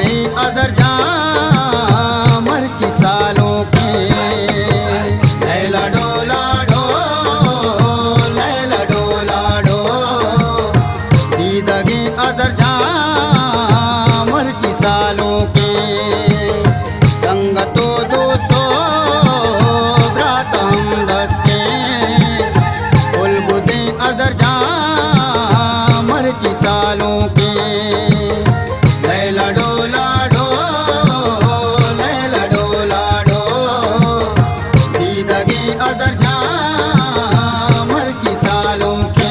गई अजर जा मर्ची सालों के। लैला डोला डो, लैला डोला डो, दीद गई अजर जा मर्ची सालों के। संगतो दोस्तों ब्रात हम दस्ते, उलगुदे अजर जा मर्ची सालों के। लैला डोला डो, लैला डोला डो, दीद गई अजर जा मर्ची सालों के।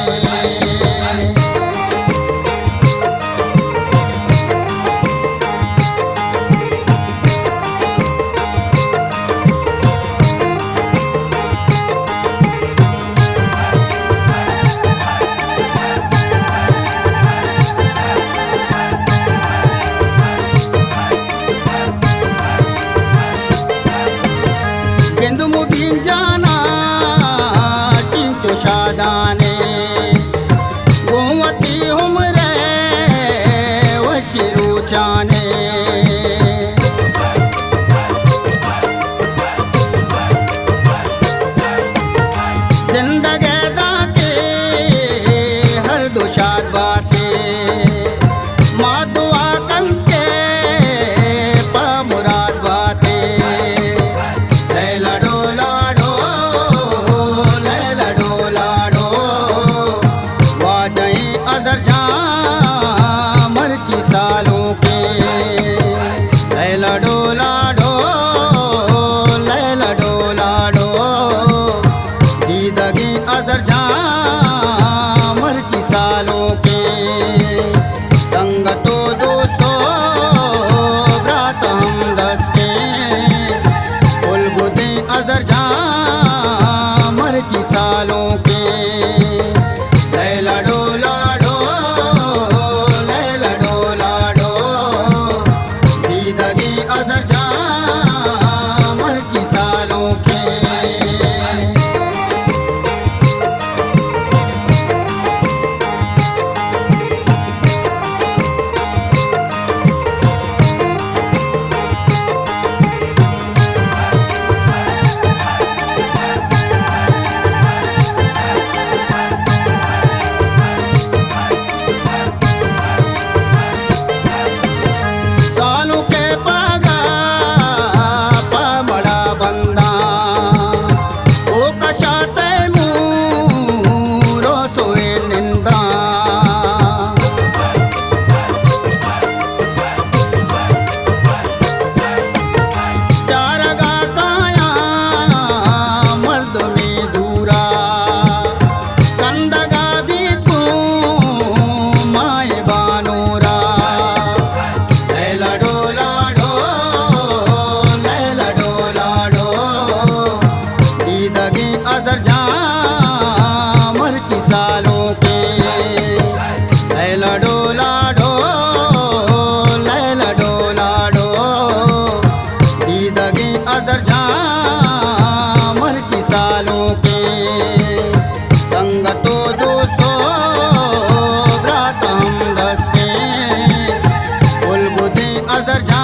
गेंदु मुबीन जाना चिंचो शादाने, गोवती उम्रे वशिरू चाने। जिंदगी दाके हर दुशाद बातें, माँ दुआ कंके पा मुराद बातें। लैला डोला डो, लैला डोला डो, वाजई अजर जा मर्ची सालों के। लैला डोला डो, लैला डोला डो, दीद गई अजर जा मर्ची सालों के। संगतो दोस्तों ब्रात हम दस्ते, उलगुदे अजर जा मर्ची सालों के। लैला डोला डो, लैला डोला डो, दीद गई अजर जा मर्ची सालों के। सालों के पागा पामड़ा बंदा, ओ कशाते मूरो सोए निंदा। चारगा काया मर्द में दूरा, कंदगा भी तू माए बानूरा। लैला डोला डो, लैला डोला डो, दीद गई अजर जा मर्ची सालों के। लैला डोला डो, लैला डोला डो, दीद गई अजर जा मर्ची सालों के। संगतो दोस्तों ब्रात हम दस्ते, उलगुदे अजर जा